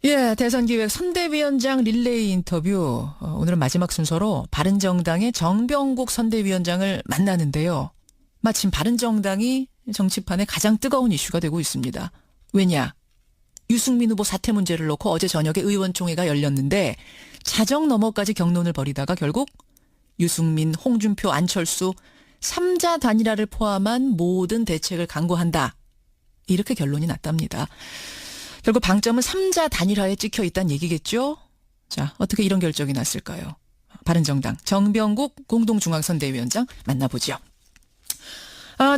예, 대선기획 선대위원장 릴레이 인터뷰. 오늘은 마지막 순서로 바른정당의 정병국 선대위원장을 만나는데요. 마침 바른정당이 정치판에 가장 뜨거운 이슈가 되고 있습니다. 왜냐? 유승민 후보 사퇴 문제를 놓고 어제 저녁에 의원총회가 열렸는데 자정 너머까지 격론을 벌이다가 결국 유승민, 홍준표, 안철수 3자 단일화를 포함한 모든 대책을 강구한다. 이렇게 결론이 났답니다. 결국 방점은 3자 단일화에 찍혀 있다는 얘기겠죠? 자, 어떻게 이런 결정이 났을까요? 바른정당 정병국 공동중앙선대위원장 만나보죠.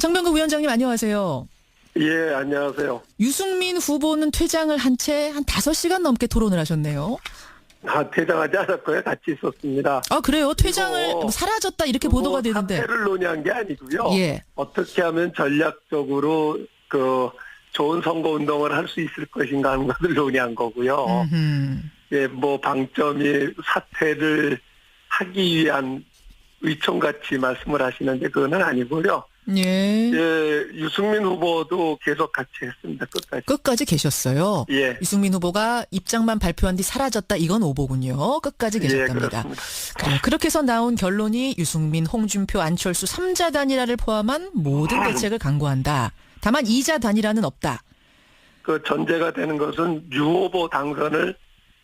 정병국 위원장님 안녕하세요. 예, 안녕하세요. 유승민 후보는 퇴장을 한 채 한 5시간 넘게 토론을 하셨네요. 퇴장하지 않았고요. 같이 있었습니다. 아, 그래요? 퇴장을 사라졌다 이렇게 보도가 되는데. 사퇴를 논의한 게 아니고요. 예. 어떻게 하면 전략적으로 좋은 선거운동을 할 수 있을 것인가 하는 것을 논의한 거고요. 예, 방점이 사퇴를 하기 위한 의총같이 말씀을 하시는데 그건 아니고요. 예. 예, 유승민 후보도 계속 같이 했습니다. 끝까지 계셨어요. 예. 유승민 후보가 입장만 발표한 뒤 사라졌다. 이건 오보군요. 끝까지 계셨답니다. 예, 그렇습니다. 그래요. 그렇게 해서 나온 결론이 유승민, 홍준표, 안철수 3자 단일화를 포함한 모든 대책을 강구한다. 다만 2자 단일화는 없다. 그 전제가 되는 것은 유 후보 당선을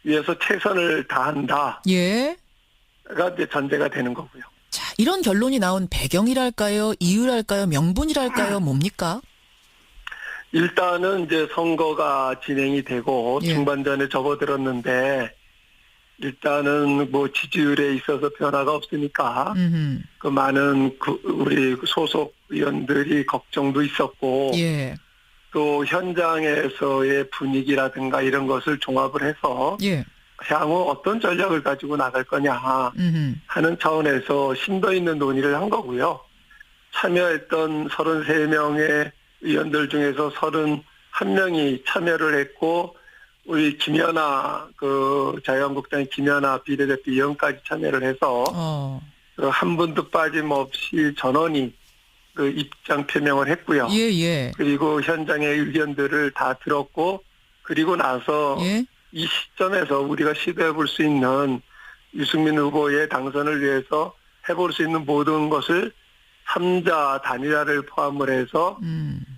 위해서 최선을 다한다. 예. 가 이제 전제가 되는 거고요. 자, 이런 결론이 나온 배경이랄까요? 이유랄까요? 명분이랄까요? 뭡니까? 일단은 이제 선거가 진행이 되고 예. 중반전에 접어들었는데 일단은 지지율에 있어서 변화가 없으니까 그 많은 우리 소속 의원들이 걱정도 있었고 예. 또 현장에서의 분위기라든가 이런 것을 종합을 해서 예. 향후 어떤 전략을 가지고 나갈 거냐 하는 차원에서 심도 있는 논의를 한 거고요. 참여했던 33명의 의원들 중에서 31명이 참여를 했고 우리 김연아 자유한국당의 김연아 비례대표 의원까지 참여를 해서 한 분도 빠짐없이 전원이 입장 표명을 했고요. 예. 그리고 현장의 의견들을 다 들었고 그리고 나서 예. 이 시점에서 우리가 시도해 볼 수 있는 유승민 후보의 당선을 위해서 해볼 수 있는 모든 것을 3자 단일화를 포함을 해서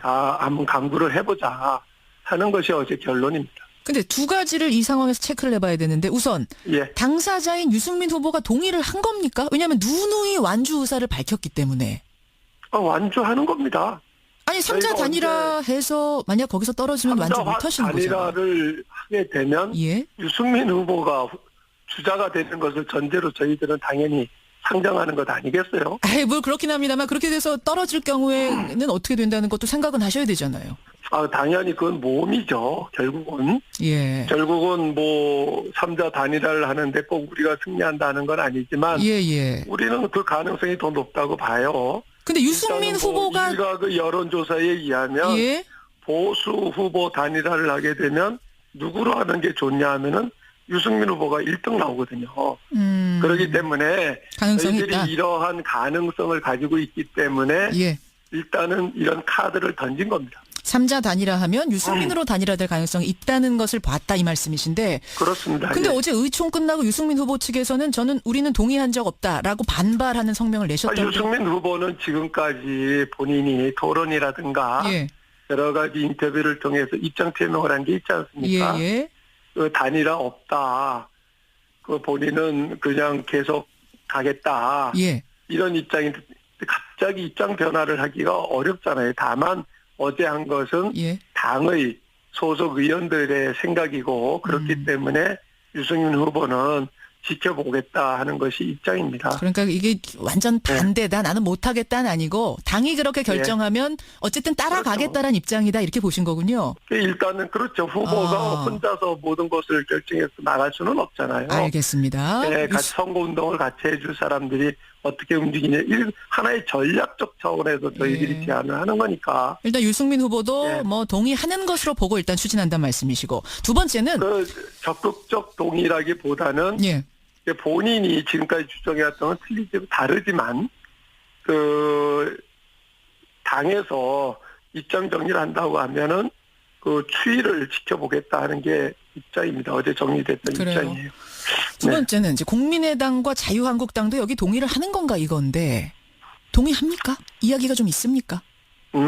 다 한번 강구를 해보자 하는 것이 어제 결론입니다. 근데 두 가지를 이 상황에서 체크를 해봐야 되는데 우선 예. 당사자인 유승민 후보가 동의를 한 겁니까? 왜냐하면 누누이 완주 의사를 밝혔기 때문에. 완주하는 겁니다. 아니 3자 단일화 해서 만약 거기서 떨어지면 완주 못하시는 거잖아요. 단일화를 하게 되면 예? 유승민 후보가 주자가 되는 것을 전제로 저희들은 당연히 상정하는 것 아니겠어요? 아이 뭘 그렇긴 합니다만 그렇게 돼서 떨어질 경우에는 어떻게 된다는 것도 생각은 하셔야 되잖아요. 당연히 그건 모험이죠. 결국은. 예. 결국은 3자 단일화를 하는데 꼭 우리가 승리한다는 건 아니지만 예. 우리는 그 가능성이 더 높다고 봐요. 근데 유승민 후보가 일각 여론조사에 의하면 예? 보수 후보 단일화를 하게 되면 누구로 하는 게 좋냐 하면은 유승민 후보가 1등 나오거든요. 그렇기 때문에 가능성이 저희들이 있다. 이러한 가능성을 가지고 있기 때문에 예. 일단은 이런 카드를 던진 겁니다. 3자 단일화하면 유승민으로 단일화될 가능성이 있다는 것을 봤다 이 말씀이신데. 그렇습니다. 근데 예. 어제 의총 끝나고 유승민 후보 측에서는 우리는 동의한 적 없다라고 반발하는 성명을 내셨던데. 유승민 후보는 지금까지 본인이 토론이라든가 예. 여러 가지 인터뷰를 통해서 입장 표명을 한 게 있지 않습니까? 예. 그 단일화 없다. 본인은 그냥 계속 가겠다. 예. 이런 입장인데 갑자기 입장 변화를 하기가 어렵잖아요. 다만 어제 한 것은 예. 당의 소속 의원들의 생각이고 그렇기 때문에 유승민 후보는 지켜보겠다 하는 것이 입장입니다. 그러니까 이게 완전 반대다. 나는 못하겠다는 아니고 당이 그렇게 결정하면 어쨌든 따라가겠다는 입장이다 이렇게 보신 거군요. 일단은 그렇죠. 후보가 혼자서 모든 것을 결정해서 나갈 수는 없잖아요. 알겠습니다. 네, 같이 선거운동을 같이 해줄 사람들이 어떻게 움직이냐. 하나의 전략적 차원에서 저희들이 제안을 하는 거니까. 일단 유승민 후보도 동의하는 것으로 보고 일단 추진한다는 말씀이시고 두 번째는 적극적 동의라기보다는 본인이 지금까지 주장해왔던 건 다르지만 당에서 입장 정리를 한다고 하면은 그 추이를 지켜보겠다 하는 게 입장입니다. 어제 정리됐던 그래요. 입장이에요. 두 번째는 이제 국민의당과 자유한국당도 여기 동의를 하는 건가 이건데 동의합니까? 이야기가 좀 있습니까?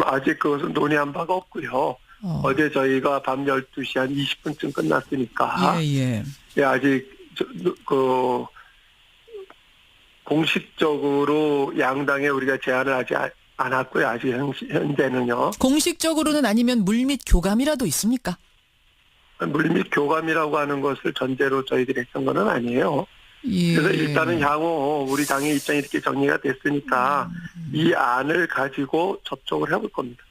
아직 그것은 논의한 바가 없고요. 어제 저희가 밤 12시 한 20분쯤 끝났으니까 예. 예, 아직 공식적으로 양당에 우리가 제안을 하지 않았고요. 아직 현재는요. 공식적으로는 아니면 물밑 교감이라도 있습니까? 물밑 교감이라고 하는 것을 전제로 저희들이 했던 건 아니에요. 예. 그래서 일단은 향후 우리 당의 입장이 이렇게 정리가 됐으니까 이 안을 가지고 접촉을 해볼 겁니다.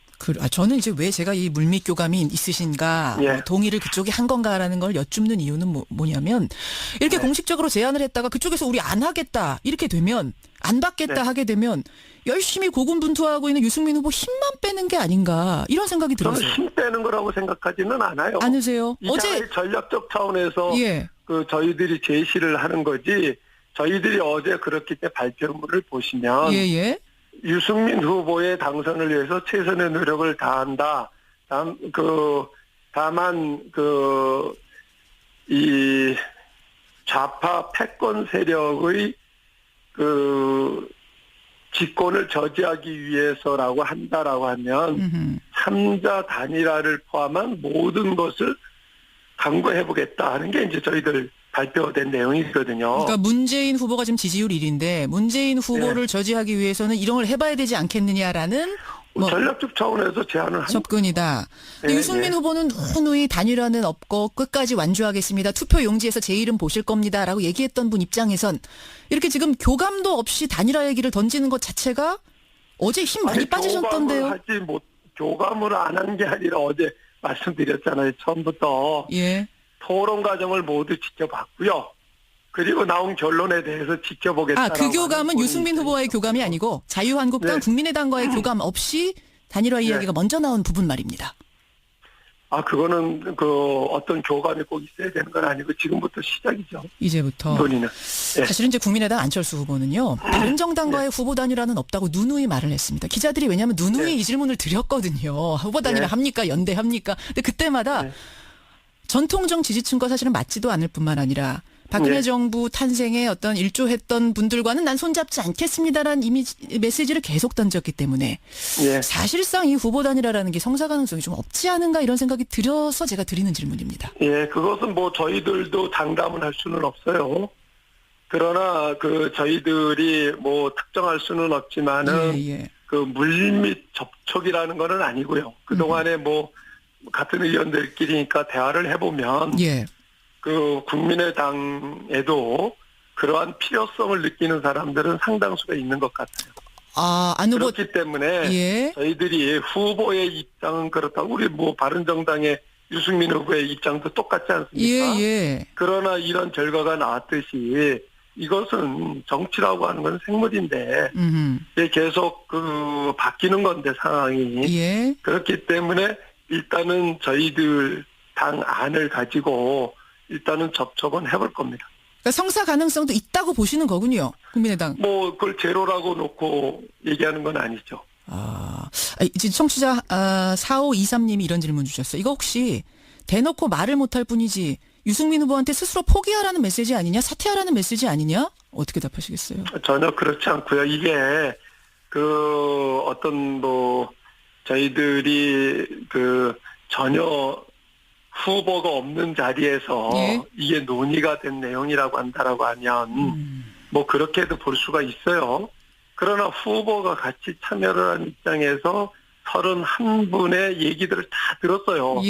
저는 이제 왜 제가 이 물밑 교감이 있으신가, 예. 동의를 그쪽이 한 건가라는 걸 여쭙는 이유는 뭐냐면 이렇게 네. 공식적으로 제안을 했다가 그쪽에서 우리 안 하겠다 이렇게 되면 안 받겠다 네. 하게 되면 열심히 고군분투하고 있는 유승민 후보 힘만 빼는 게 아닌가 이런 생각이 저는 들었어요. 힘 빼는 거라고 생각하지는 않아요. 않으세요? 어제 전략적 차원에서 예. 저희들이 제시를 하는 거지. 저희들이 어제 그렇기 때문에 발표문을 보시면 예. 유승민 후보의 당선을 위해서 최선의 노력을 다한다. 다만 이 좌파 패권 세력의 집권을 저지하기 위해서라고 한다라고 하면 3자 단일화를 포함한 모든 것을 강구해보겠다 하는 게 이제 저희들 발표된 내용이거든요. 그러니까 문재인 후보가 지금 지지율 1위인데 문재인 후보를 저지하기 위해서는 이런 걸 해봐야 되지 않겠느냐라는 전략적 차원에서 제안을 한 접근이다. 근데 유승민 후보는 누누이 단일화는 없고 끝까지 완주하겠습니다. 투표 용지에서 제 이름 보실 겁니다라고 얘기했던 분 입장에선 이렇게 지금 교감도 없이 단일화 얘기를 던지는 것 자체가 어제 힘 많이 빠지셨던데요. 교감을 안 한 게 아니라 어제 말씀드렸잖아요. 처음부터. 예. 토론 과정을 모두 지켜봤고요. 그리고 나온 결론에 대해서 지켜보겠다라고. 그 교감은 유승민 후보와의 교감이 아니고 자유한국당, 네. 국민의당과의 교감 없이 단일화 이야기가 먼저 나온 부분 말입니다. 그거는 어떤 교감이 꼭 있어야 되는 건 아니고 지금부터 시작이죠. 이제부터. 논의는. 네. 사실은 이제 국민의당 안철수 후보는요. 다른 정당과의 후보 단일화는 없다고 누누이 말을 했습니다. 기자들이 왜냐하면 누누이 이 질문을 드렸거든요. 후보 단일화 합니까? 연대합니까? 근데 그때마다 전통적 지지층과 사실은 맞지도 않을 뿐만 아니라 박근혜 정부 탄생에 어떤 일조했던 분들과는 난 손잡지 않겠습니다라는 메시지를 계속 던졌기 때문에 사실상 이 후보 단일화라는 게 성사 가능성이 좀 없지 않은가 이런 생각이 들어서 제가 드리는 질문입니다. 예, 그것은 저희들도 장담은 할 수는 없어요. 그러나 저희들이 특정할 수는 없지만은 물밑 접촉이라는 거는 아니고요. 그동안에 같은 의원들끼리니까 대화를 해보면 국민의당에도 그러한 필요성을 느끼는 사람들은 상당수가 있는 것 같아요. 그렇기 때문에 저희들이 후보의 입장은 그렇다고 우리 바른정당의 유승민 후보의 입장도 똑같지 않습니까? 그러나 이런 결과가 나왔듯이 이것은 정치라고 하는 건 생물인데 계속 바뀌는 건데 상황이 그렇기 때문에 일단은 저희들 당 안을 가지고 일단은 접촉은 해볼 겁니다. 그러니까 성사 가능성도 있다고 보시는 거군요. 국민의당. 그걸 제로라고 놓고 얘기하는 건 아니죠. 지금 청취자 4523님이 이런 질문 주셨어요. 이거 혹시 대놓고 말을 못할 뿐이지 유승민 후보한테 스스로 포기하라는 메시지 아니냐? 사퇴하라는 메시지 아니냐? 어떻게 답하시겠어요? 전혀 그렇지 않고요. 이게 저희들이 전혀 후보가 없는 자리에서 이게 논의가 된 내용이라고 한다라고 하면 그렇게도 볼 수가 있어요. 그러나 후보가 같이 참여를 한 입장에서 31분의 얘기들을 다 들었어요.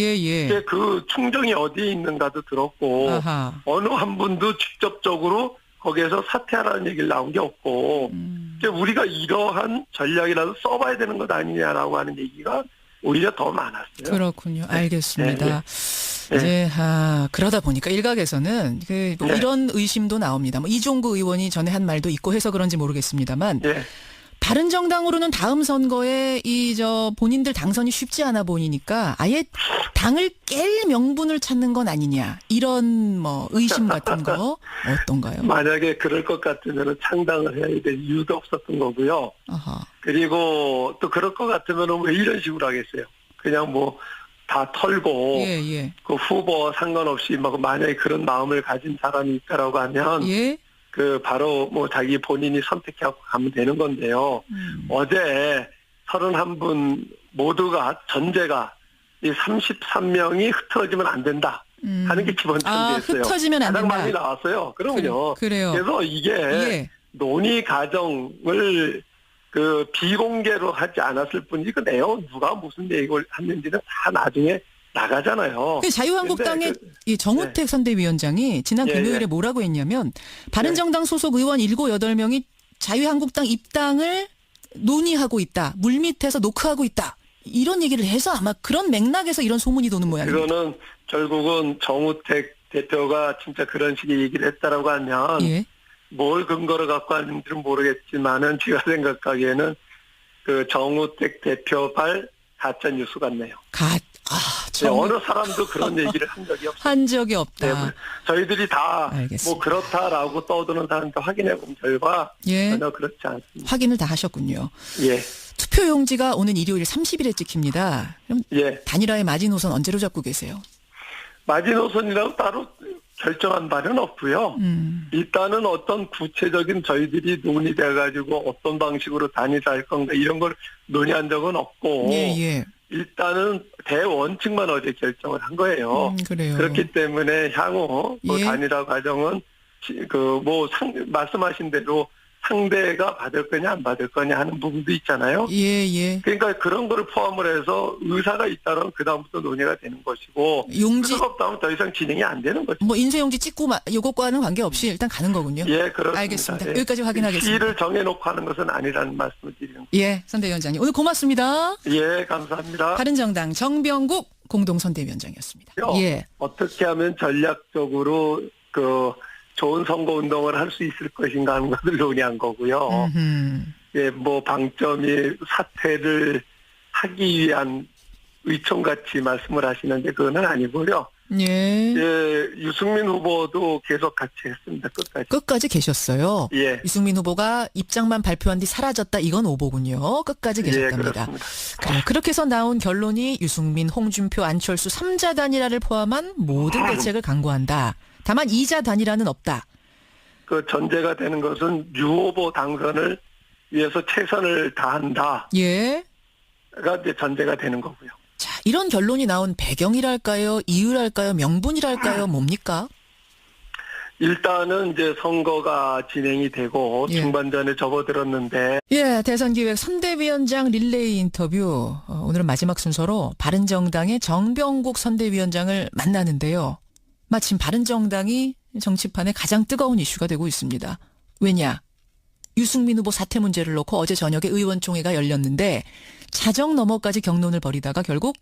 그 충정이 어디에 있는가도 들었고 어느 한 분도 직접적으로 거기에서 사퇴하라는 얘기를 나온 게 없고 우리가 이러한 전략이라도 써봐야 되는 것 아니냐라고 하는 얘기가 오히려 더 많았어요. 그렇군요. 알겠습니다. 이제 그러다 보니까 일각에서는 이런 의심도 나옵니다. 이종구 의원이 전에 한 말도 있고 해서 그런지 모르겠습니다만 바른정당으로는 다음 선거에 본인들 당선이 쉽지 않아 보이니까 아예 당을 깰 명분을 찾는 건 아니냐 이런 의심 같은 거 어떤가요? 만약에 그럴 것 같으면 창당을 해야 될 이유도 없었던 거고요. 그리고 또 그럴 것 같으면 왜 이런 식으로 하겠어요? 그냥 다 털고 예, 예. 그 후보와 상관없이 막 만약에 그런 마음을 가진 사람이 있다라고 하면 예. 그 바로 뭐 자기 본인이 선택하고 가면 되는 건데요. 어제 31분 모두가 전제가 이 33명이 흩어지면 안 된다 하는 게 기본 전제였어요. 흩어지면 안 가장 된다. 많이 나왔어요. 그럼요. 그래요. 그래서 이게 예. 논의 과정을 그 비공개로 하지 않았을 뿐이지 그 내용 누가 무슨 얘기를 했는지는 다 나중에 나가잖아요. 자유한국당의 근데 이 정우택 선대위원장이 지난 예, 금요일에 예. 뭐라고 했냐면 바른정당 소속 의원 7, 8명이 자유한국당 입당을 논의하고 있다. 물밑에서 노크하고 있다. 이런 얘기를 해서 아마 그런 맥락에서 이런 소문이 도는 모양입니다. 그거는 결국은 정우택 대표가 진짜 그런 식의 얘기를 했다라고 하면 예. 뭘 근거로 갖고 하는지는 모르겠지만은 제가 생각하기에는 그 정우택 대표발 가짜 뉴스 같네요. 어느 사람도 그런 얘기를 한 적이 없어요. 한 적이 없다. 네, 저희들이 다 알겠습니다. 뭐 그렇다라고 떠드는 사람도 확인해 본 결과 예. 전혀 그렇지 않습니다. 확인을 다 하셨군요. 예, 투표용지가 오는 일요일 30일에 찍힙니다. 그럼 예. 단일화의 마지노선 언제로 잡고 계세요? 마지노선이라고 따로 결정한 바는 없고요. 일단은 어떤 구체적인 저희들이 논의돼 가지고 어떤 방식으로 단일화할 건가 이런 걸 논의한 적은 없고 예, 예. 일단은 대원칙만 어제 결정을 한 거예요. 그래요. 그렇기 때문에 향후 그 예. 단일화 과정은 말씀하신 대로 상대가 받을 거냐 안 받을 거냐 하는 부분도 있잖아요. 예, 예. 그러니까 그런 거를 포함을 해서 의사가 있다면 그다음부터 논의가 되는 것이고 용지 의사가 없다면 더 이상 진행이 안 되는 거죠. 뭐 인쇄용지 찍고 요것과는 관계없이 일단 가는 거군요. 예, 그렇습니다. 알겠습니다. 예. 여기까지 확인하겠습니다. 시를 정해놓고 하는 것은 아니라는 말씀을 드리는 거예요. 예, 선대위원장님 오늘 고맙습니다. 예, 감사합니다. 바른정당 정병국 공동선대위원장이었습니다. 예. 어떻게 하면 전략적으로 그 좋은 선거 운동을 할 수 있을 것인가 하는 것을 논의한 거고요. 예, 뭐 방점이 사퇴를 하기 위한 의총같이 말씀을 하시는데 그거는 아니고요. 예. 예, 유승민 후보도 계속 같이 했습니다. 끝까지 계셨어요. 예. 유승민 후보가 입장만 발표한 뒤 사라졌다. 이건 오보군요. 끝까지 계셨답니다. 예, 그렇습니다. 그래요. 그렇게 해서 나온 결론이 유승민, 홍준표, 안철수 3자 단일화를 포함한 모든 대책을 강구한다. 다만 2자 단일화는 없다. 그 전제가 되는 것은 유 후보 당선을 위해서 최선을 다한다가 예. 이제 전제가 되는 거고요. 자, 이런 결론이 나온 배경이랄까요? 이유랄까요? 명분이랄까요? 뭡니까? 일단은 이제 선거가 진행이 되고 예. 중반전에 접어들었는데 예, 대선기획 선대위원장 릴레이 인터뷰. 오늘은 마지막 순서로 바른정당의 정병국 선대위원장을 만나는데요. 마침 바른정당이 정치판의 가장 뜨거운 이슈가 되고 있습니다. 왜냐? 유승민 후보 사퇴 문제를 놓고 어제 저녁에 의원총회가 열렸는데 자정 너머까지 격론을 벌이다가 결국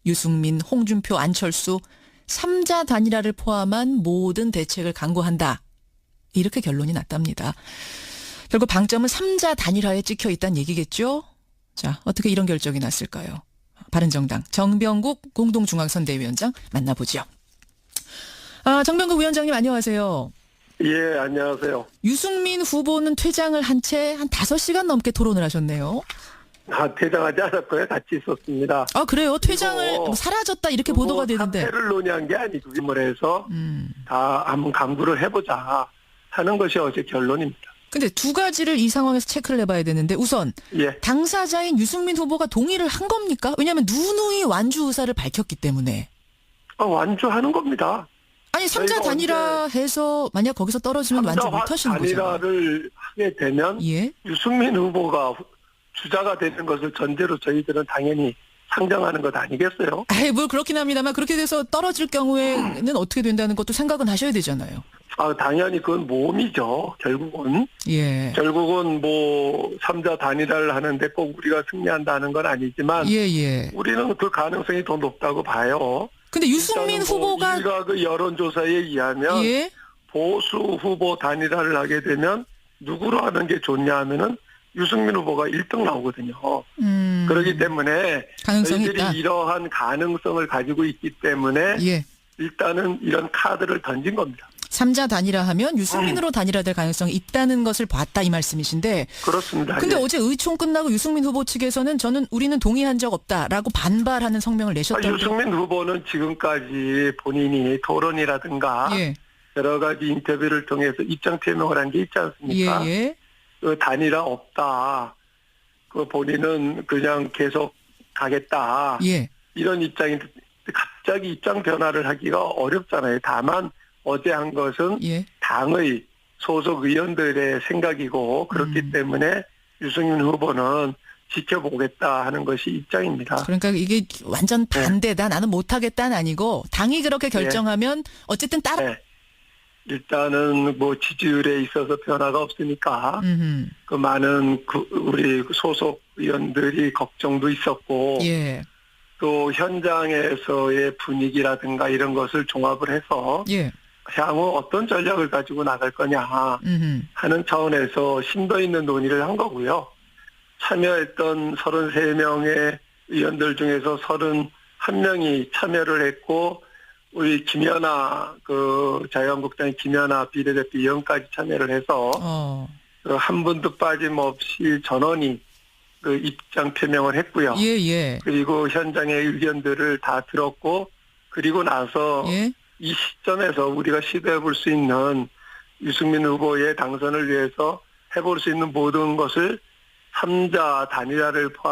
유승민, 홍준표, 안철수 3자 단일화를 포함한 모든 대책을 강구한다. 이렇게 결론이 났답니다. 결국 방점은 3자 단일화에 찍혀 있다는 얘기겠죠? 자, 어떻게 이런 결정이 났을까요? 바른정당 정병국 공동중앙선대위원장 만나보죠. 정병국 위원장님 안녕하세요. 예, 안녕하세요. 유승민 후보는 퇴장을 한 채 한 5시간 넘게 토론을 하셨네요. 퇴장하지 않았고요. 같이 있었습니다. 아, 그래요? 퇴장을 뭐 사라졌다 이렇게 보도가 되는데. 사퇴를 논의한 게 아니고 해서 다 한번 강구를 해보자 하는 것이 어제 결론입니다. 근데 두 가지를 이 상황에서 체크를 해봐야 되는데 우선 예. 당사자인 유승민 후보가 동의를 한 겁니까? 왜냐하면 누누이 완주 의사를 밝혔기 때문에. 완주하는 겁니다. 아니 3자 단일화해서 만약 거기서 떨어지면 완주 못하시는 거죠. 단일화를 하게 되면 예. 유승민 후보가 주자가 되는 것을 전제로 저희들은 당연히 상정하는 것 아니겠어요? 아이, 뭘 그렇긴 합니다만 그렇게 돼서 떨어질 경우에는 어떻게 된다는 것도 생각은 하셔야 되잖아요. 당연히 그건 모험이죠. 결국은. 예. 결국은 뭐 3자 단일화를 하는데 꼭 우리가 승리한다는 건 아니지만 예. 우리는 그 가능성이 더 높다고 봐요. 근데 유승민 후보가 일각의 여론조사에 의하면 예. 보수 후보 단일화를 하게 되면 누구로 하는 게 좋냐 하면은 유승민 후보가 1등 나오거든요. 그렇기 때문에 가능성이 저희들이 있다. 이러한 가능성을 가지고 있기 때문에 예. 일단은 이런 카드를 던진 겁니다. 3자 단일화하면 유승민으로 단일화될 가능성이 있다는 것을 봤다 이 말씀이신데. 그렇습니다. 근데 예. 어제 의총 끝나고 유승민 후보 측에서는 우리는 동의한 적 없다라고 반발하는 성명을 내셨다고. 유승민 후보는 지금까지 본인이 토론이라든가 예. 여러 가지 인터뷰를 통해서 입장 표명을 한 게 있지 않습니까? 예. 그 단일화 없다. 그 본인은 그냥 계속 가겠다. 예. 이런 입장인데 갑자기 입장 변화를 하기가 어렵잖아요. 다만 어제 한 것은 예. 당의 소속 의원들의 생각이고 그렇기 때문에 유승민 후보는 지켜보겠다 하는 것이 입장입니다. 그러니까 이게 완전 반대다. 나는 못하겠다는 아니고 당이 그렇게 결정하면 어쨌든 따라. 네. 일단은 뭐 지지율에 있어서 변화가 없으니까 그 많은 우리 소속 의원들이 걱정도 있었고 예. 또 현장에서의 분위기라든가 이런 것을 종합을 해서 예. 향후 어떤 전략을 가지고 나갈 거냐 하는 차원에서 심도 있는 논의를 한 거고요. 참여했던 33명의 의원들 중에서 31명이 참여를 했고 우리 김연아 자유한국당의 김연아 비례대표 의원까지 참여를 해서 한 분도 빠짐없이 전원이 입장 표명을 했고요. 예. 그리고 현장의 의견들을 다 들었고 그리고 나서 예. 이 시점에서 우리가 시도해 볼 수 있는 유승민 후보의 당선을 위해서 해볼 수 있는 모든 것을 3자 단일화를 포함